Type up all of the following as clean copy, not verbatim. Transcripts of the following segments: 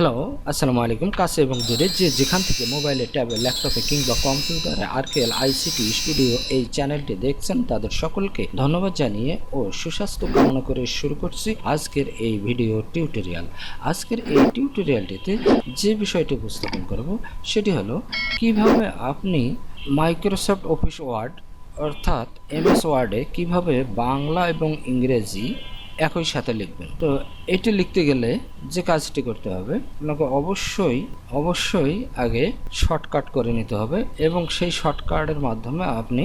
Hello, আসসালামু আলাইকুম। কাছে এবং দূরে যে যেখান থেকে মোবাইলে, ট্যাবে, ল্যাপটপে কিংবা কম্পিউটারে আরকেএল আইসিটি স্টুডিও এই চ্যানেলটি দেখছেন তাদের সকলকে ধন্যবাদ জানিয়ে ও সুস্বাস্থ্য কামনা করে শুরু করছি আজকের এই ভিডিও টিউটোরিয়াল। আজকের এই টিউটোরিয়ালটিতে যে বিষয়টি উপস্থাপন করব সেটি হলো কিভাবে আপনি মাইক্রোসফট অফিস ওয়ার্ড অর্থাৎ এমএস ওয়ার্ডে কিভাবে বাংলা এবং ইংরেজি একই সাথে লিখবেন। তো এটি লিখতে গেলে যে কাজটি করতে হবে, আপনাকে অবশ্যই আগে শর্টকাট করে নিতে হবে এবং সেই শর্টকাটের মাধ্যমে আপনি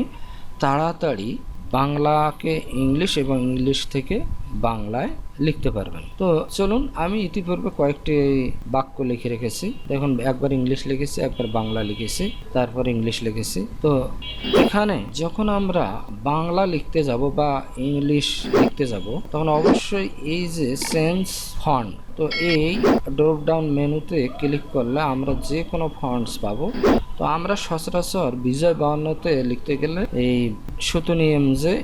তাড়াতাড়ি বাংলাকে ইংলিশ এবং ইংলিশ থেকে বাংলায় লিখতে পারবেন। তো চলুন, আমি ইতিপূর্বে কয়েকটি বাক্য লিখে রেখেছি। দেখুন, একবার ইংলিশ লিখেছি, একবার বাংলা লিখেছি, তারপর ইংলিশ লিখেছি। তো এখানে যখন আমরা বাংলা লিখতে যাব বা ইংলিশ লিখতে যাব তখন অবশ্যই এই যে চেঞ্জ ফন্ট, তো এই ড্রপ ডাউন মেনুতে ক্লিক করলে আমরা যে কোনো ফন্টস পাবো। তো আমরা সচরাচর বিজয় 52তে লিখতে গেলে এই সুতুনি এমজে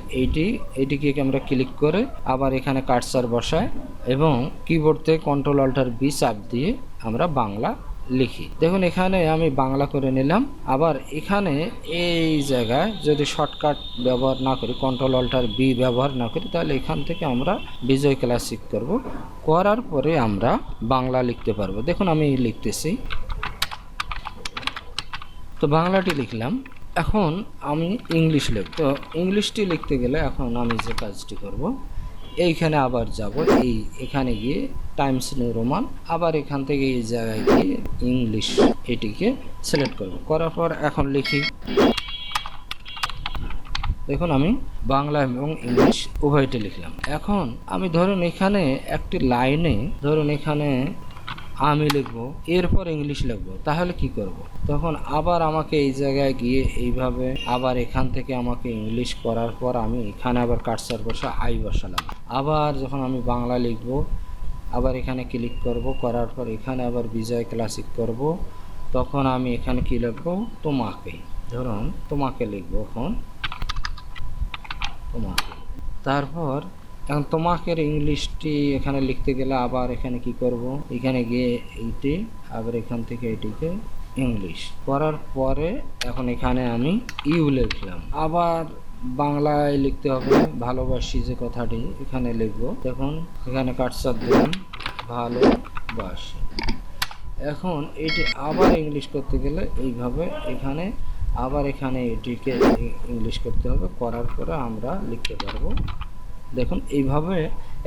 এইটিকে আমরা ক্লিক করে আবার এখানে কার্সার বসায় এবং কিবোর্ড থেকে কন্ট্রোল অল্টার বি চাপ দিয়ে আমরা বাংলা লিখি। দেখুন, এখানে আমি বাংলা করে নিলাম। আবার এখানে এই জায়গায় যদি শর্টকাট ব্যবহার না করি, কন্ট্রোল অল্টার বি ব্যবহার না করি, তাহলে এখান থেকে আমরা বিজয় ক্লাসিক করব। করার পরে আমরা বাংলা লিখতে পারবো। দেখুন, আমি লিখতেছি। তো বাংলাটি লিখলাম। এখন আমি ইংলিশ লিখব। তো ইংলিশটি লিখতে গেলে এখন আমি যে কাজটি করব, এইখানে আবার যাব, এখানে গিয়ে টাইমস নিউ রোমান, আবার এখান থেকে এই জায়গায় গিয়ে ইংলিশ এটিকে সিলেক্ট করব। করার পর এখন লিখি। দেখুন, আমি বাংলা এবং ইংলিশ উভয়টি লিখলাম। এখন আমি ধরুন এখানে একটি লাইনে এখানে আমি লিখব, এরপর ইংলিশ লিখব, তাহলে কি করব? তখন আবার আমাকে এই জায়গায় গিয়ে এইভাবে আবার এখান থেকে আমাকে ইংলিশ করার পর আমি এখানে আবার কার্সার বসা আই বসালাম। আবার যখন আমি বাংলা লিখব, আবার এখানে ক্লিক করব, করার পর এখানে আবার বিজয় ক্লাসিক করব। তখন আমি এখানে কি লিখব? তোমাকে। ধরুন তোমাকে লিখব এখন, তোমাকে। তারপর এখন তোমাকের ইংলিশটি এখানে লিখতে গেলে আবার এখানে কি করব? এখানে গিয়ে এইটি আবার এখান থেকে এটিকে ইংলিশ করার পরে এখন এখানে আমি ইউ লিখলাম। আবার বাংলায় লিখতে হবে ভালোবাসি যে কথাটি এখানে লিখব। দেখুন এখানে কাটসার দিলাম, ভালোবাসি। এখন এটি আবার ইংলিশ করতে গেলে এইভাবে এখানে আবার এখানে এটিকে ইংলিশ করতে হবে। করার পরে আমরা লিখতে পারবো। দেখুন এইভাবে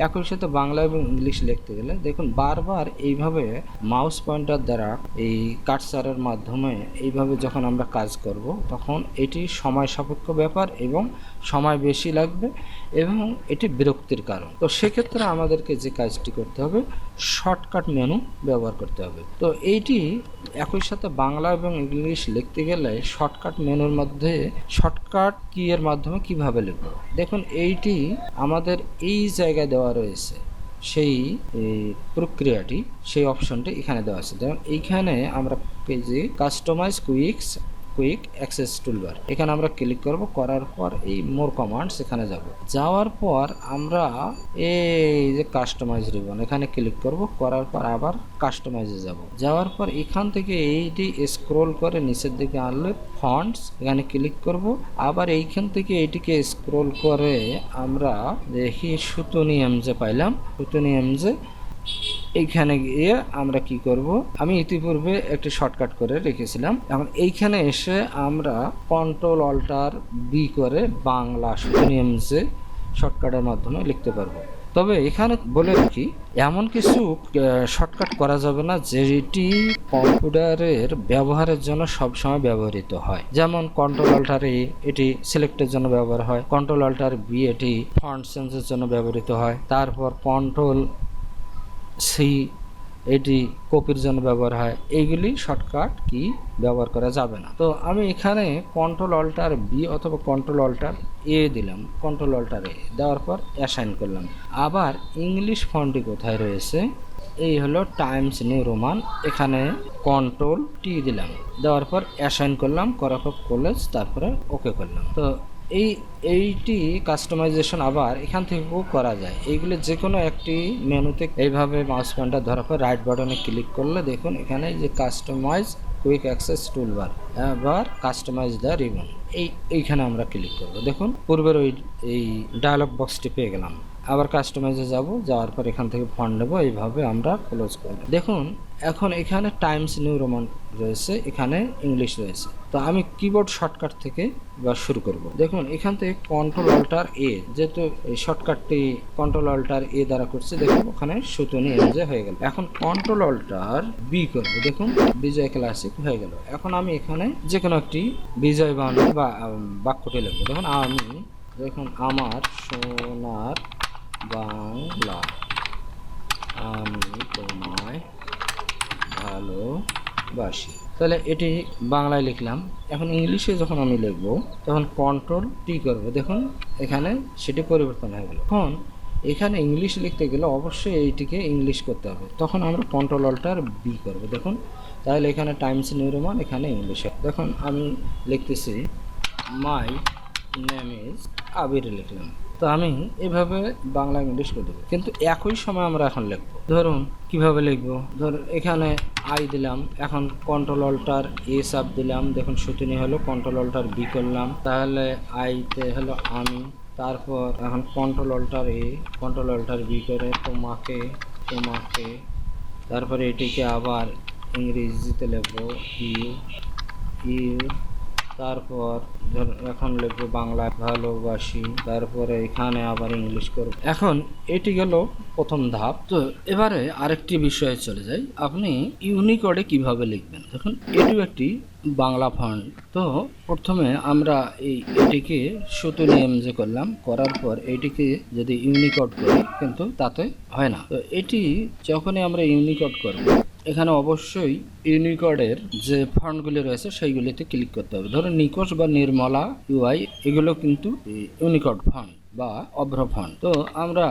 একই সাথে বাংলা এবং ইংলিশ লিখতে গেলে দেখুন বারবার এইভাবে মাউস পয়েন্টার দ্বারা এই কার্সারের মাধ্যমে এইভাবে যখন আমরা কাজ করব তখন এটি সময় সাপেক্ষ ব্যাপার এবং সময় বেশি লাগবে এবং এটি বিরক্তির কারণ। তো সেক্ষেত্রে আমাদেরকে যে কাজটি করতে হবে, শর্টকাট মেনু ব্যবহার করতে হবে। তো এইটি একই সাথে বাংলা এবং ইংলিশ লিখতে গেলে শর্টকাট মেনুর মধ্যে শর্টকাট কি এর মাধ্যমে কিভাবে লিখব, দেখুন এইটি আমাদের এই জায়গায় দেওয়া রয়েছে। সেই প্রক্রিয়াটি, সেই অপশনটি এখানে দেওয়া আছে। যেমন এইখানে আমরা পেজে কাস্টমাইজ কুইক অ্যাক্সেস টুলবার, এখানে আমরা ক্লিক করব। করার পর এই মোর কমান্ডস এখানে যাব। যাওয়ার পর আমরা এই যে কাস্টমাইজ রিবন এখানে ক্লিক করব। করার পর আবার কাস্টমাইজে যাব। যাওয়ার পর এখান থেকে এইটি স্ক্রল করে নিচের দিকে আনলে ফন্টস এখানে ক্লিক করব। আবার এইখান থেকে এইটিকে স্ক্রল করে আমরা দেখি সুতুনি এমজে পাইলাম। সুতুনি এমজে এইখানে গিয়ে আমরা কি করব, আমি ইতিপূর্বে একটি শর্টকাট করে রেখেছিলাম। এখন এইখানে এসে আমরা কন্ট্রোল অল্টার বি করে বাংলা সুতুনি এমজে শর্টকাটের মাধ্যমে লিখতে পারবো। তবে এখানে বলে রাখি, এমন কিছু শর্টকাট করা যাবে না যেটি কম্পিউটারের ব্যবহারের জন্য সবসময় ব্যবহৃত হয়। যেমন কন্ট্রোল অল্টার এ এটি সিলেক্টের জন্য ব্যবহার হয়, কন্ট্রোল অল্টার বি এটি ফন্ট চেঞ্জের জন্য ব্যবহৃত হয়, তারপর কন্ট্রোল সি এটি কপির জন্য ব্যবহার হয়। এইগুলি শর্টকাট কি ব্যবহার করা যাবে না। তো আমি এখানে কন্ট্রোল অল্টার বি অথবা কন্ট্রোল অল্টার এ দিলাম। কন্ট্রোল অল্টার এ দেওয়ার পর অ্যাসাইন করলাম। আবার ইংলিশ ফন্টটি কোথায় রয়েছে, এই হলো টাইমস নিউ রোমান, এখানে কন্ট্রোল টি দিলাম। দেওয়ার পর অ্যাসাইন করলাম, করার পর কলেজ, তারপরে ওকে করলাম। তো এই এইটি কাস্টমাইজেশন আবার এখান থেকেও করা যায়। এইগুলো যে কোনো একটি মেনুতে এইভাবে মাউস পয়েন্টার ধরার পর রাইট বাটনে ক্লিক করলে দেখুন এখানে যে কাস্টমাইজ কুইক অ্যাক্সেস টুলবার, আবার কাস্টমাইজ দ্য রিবন, এইখানে আমরা ক্লিক করব। দেখুন পূর্বের এই ডায়লগ বক্সটি পেয়ে গেলাম। আবার কাস্টমাইজে যাব, যাওয়ার পর এখান থেকে ফন্ট নেব, এইভাবে আমরা ক্লোজ করব। দেখুন এখন এখানে টাইমস নিউ রোমান রয়েছে, এখানে ইংলিশ রয়েছে। তো আমি কিবোর্ড শর্টকাট থেকে এবার শুরু করব। দেখুন এখান থেকে কন্ট্রোল অল্টার এ, যেহেতু এই শর্টকাটটি কন্ট্রোল অল্টার এ দ্বারা করছে, দেখুন ওখানে সুতনি এমজে হয়ে গেল। এখন কন্ট্রোল অল্টার বি করব। দেখুন বিজয় ক্লাসিক হয়ে গেল। এখন আমি এখানে যে কোনো একটি বিজয় বানান বা বাক্যটি লিখব। দেখুন আমি, দেখুন আমার সোনার বাংলা, আমি তোমায় ভালোবাসি। তাহলে এটি বাংলায় লিখলাম। এখন ইংলিশে যখন আমি লিখবো তখন কন্ট্রোল টি করবো। দেখুন এখানে সেটি পরিবর্তন হয়ে গেল। এখন এখানে ইংলিশ লিখতে গেলে অবশ্যই এইটিকে ইংলিশ করতে হবে, তখন আমরা কন্ট্রোল অল্টার বি করবো। দেখুন তাহলে এখানে টাইমস নিউ রোমান, এখানে ইংলিশে। দেখুন আমি লিখতেছি মাই নেম ইজ আবির লিখলাম। তো আমি এভাবে বাংলা ইংলিশ করে দেবো, কিন্তু একই সময় আমরা এখন লিখবো। ধরুন কিভাবে লিখবো, ধরুন এখানে আই দিলাম, এখন কন্ট্রোল অল্টার এ সাব দিলাম, দেখুন সুতনি হলো, কন্ট্রোল অল্টার বি করলাম, তাহলে আইতে হলো আমি, তারপর এখন কন্ট্রোল অল্টার এ, কন্ট্রোল অল্টার বি করে তোমাকে, তোমাকে, তারপরে এটিকে আবার ইংরেজিতে লিখবো ইউ, ইউ, তারপর এখন লিখবো বাংলা ভালোবাসি, তারপরে এখানে আবার ইংলিশ করব। এখন এটি গেল প্রথম ধাপ। তো এবারে আরেকটি বিষয়ে চলে যাই, আপনি ইউনিকোডে কিভাবে লিখবেন। দেখুন এটিও একটি বাংলা ফন্ট। তো প্রথমে আমরা এটিকে সুতনি এমজে করলাম, করার পর এটিকে যদি ইউনিকোড করি কিন্তু তাতে হয় না। তো এটি যখনই আমরা ইউনিকোড করব, এখানে অবশ্যই ইউনিকোডের যে ফন্টগুলি রয়েছে সেইগুলিতে ক্লিক করতে হবে। ধরুন নিকোশ বা নির্মলা ইউআই, এগুলো কিন্তু ইউনিকোড ফন্ট বা অভ্র ফন্ট। তো আমরা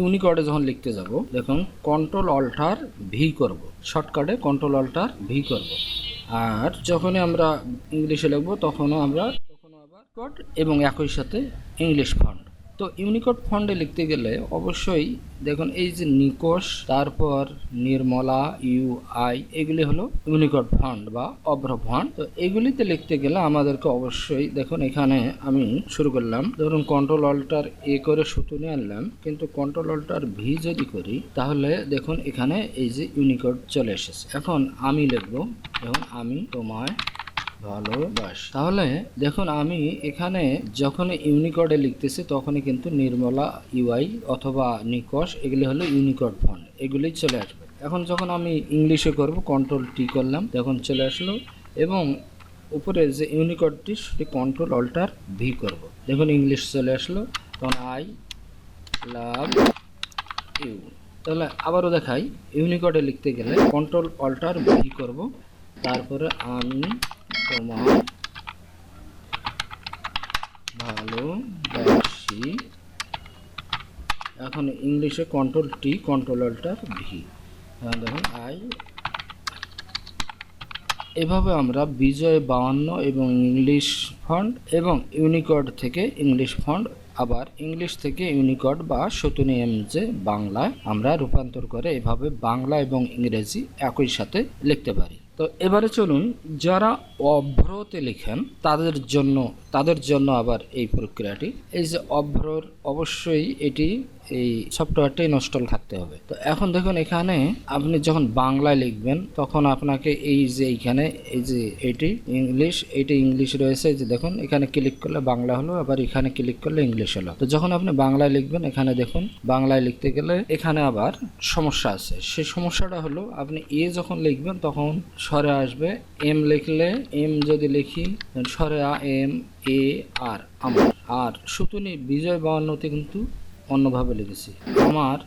ইউনিকোডে যখন লিখতে যাব, দেখুন কন্ট্রোল অল্টার ভি করব, শর্টকাটে কন্ট্রোল অল্টার ভি করব। আর যখনই আমরা ইংলিশে লিখবো তখনও আবার কোড এবং একই সাথে ইংলিশ ফন্ট। তো ইউনিকোড ফন্টে লিখতে গেলে অবশ্যই দেখুন এই যে নিকোশ, তারপর নির্মলা ইউআই, এগুলি হলো ইউনিকোড ফন্ট বা অভ্র ফন্ট। তো এগুলিতে লিখতে গেলে আমাদেরকে অবশ্যই, দেখুন এখানে আমি শুরু করলাম, ধরুন কন্ট্রোল অল্টার এ করে সুতনি আনলাম, কিন্তু কন্ট্রোল অল্টার ভি যদি করি তাহলে দেখুন এখানে এই যে ইউনিকোড চলে এসেছে। এখন আমি লিখবো, দেখুন আমি তোমায় ভালোবাসি। তাহলে দেখুন আমি এখানে যখন ইউনিকোডে লিখতেছি তখনই কিন্তু নির্মলা ইউআই অথবা নিকোশ, এগুলি হলো ইউনিকোড ফন্ট, এগুলি চলে আসবে। এখন যখন আমি ইংলিশে করব, কন্ট্রোল টি করলাম, দেখুন চলে আসলো, এবং উপরে যে ইউনিকোডটি সেটি কন্ট্রোল অল্টার ভি করব, দেখুন ইংলিশ চলে আসলো। তখন আই লাভ ইউ। তাহলে আবারও দেখাই, ইউনিকোডে লিখতে গেলে কন্ট্রোল অল্টার ভি করব, তারপরে আমি তোমার ভালোবাসি। এখন ইংলিশে control T, control alter V, দেখুন আই। এভাবে আমরা বিজয় 52 এবং ইংলিশ ফন্ট এবং ইউনিকোড থেকে ইংলিশ ফন্ট, আবার ইংলিশ থেকে ইউনিকোড বা সুতনি এমজে বাংলায় আমরা রূপান্তর করে এভাবে বাংলা এবং ইংরেজি একই সাথে লিখতে পারি। তো এবারে চলুন, যারা অভ্রতে লেখেন তাদের জন্য আবার এই প্রক্রিয়াটি, এই যে অভ্রর অবশ্যই এটি এই সফটওয়্যারটা ইনস্টল থাকতে হবে। তো এখন দেখুন এখানে আপনি যখন বাংলায় লিখবেন তখন আপনাকে এই যে এইখানে এই যে এটি ইংলিশ রয়েছে, এই যে দেখুন এখানে ক্লিক করলে বাংলা হলো, আবার এখানে ক্লিক করলে ইংলিশ হলো। তো যখন আপনি বাংলায় লিখবেন, এখানে দেখুন বাংলায় লিখতে গেলে এখানে আবার সমস্যা আছে। সেই সমস্যাটা হলো আপনি এ যখন লিখবেন তখন স্বরে আসবে, এম লিখলে, এম যদি লিখি স্বরে এম এ আর আমার, আর সুতনি বিজয় 52তে কিন্তু অন্যভাবে লিখেছি, আমার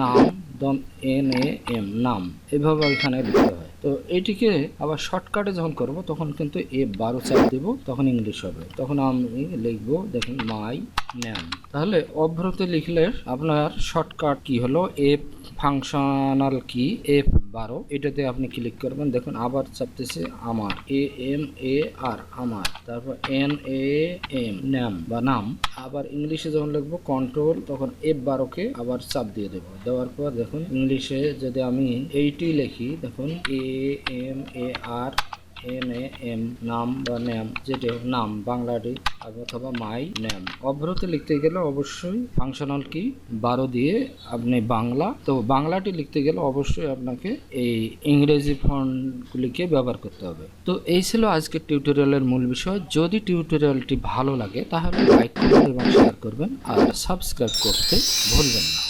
নাম দম এন এ এম, নাম, এভাবে এখানে লিখতে হয়। তো এইটিকে আবার শর্টকাটে যখন করব তখন কিন্তু F12 চাপ দেব, তখন ইংলিশ হবে। তখন আমি লিখবো, দেখুন মাই নেম। তাহলে অভ্রতে লিখলে আপনার শর্টকাট কি হলো, এফ ফাংশনাল কি F12 12 এটাতে আপনি ক্লিক করবেন। দেখুন আবার চাপতেছে আমার, AMAR আমার, তারপর NAM নাম বা নাম। আবার ইংলিশে যখন লিখবো কন্ট্রোল, তখন F12 কে আবার চাপ দিয়ে দেবো। দেওয়ার পর দেখুন ইংলিশে যদি আমি এইটি লিখি, দেখুন AMARNAM নাম বা নাম, যেটা নাম বাংলাটি অথবা মাই নেম। অভ্রতে লিখতে গেলে অবশ্যই ফাংশনাল কি 12 দিয়ে আপনি বাংলা, তো বাংলাটি লিখতে গেলে অবশ্যই আপনাকে এই ইংরেজি ফন্টগুলিকে ব্যবহার করতে হবে। তো এই ছিল আজকের টিউটোরিয়ালের মূল বিষয়। যদি টিউটোরিয়ালটি ভালো লাগে তাহলে লাইক করবেন এবং শেয়ার করবেন, আর সাবস্ক্রাইব করতে ভুলবেন না।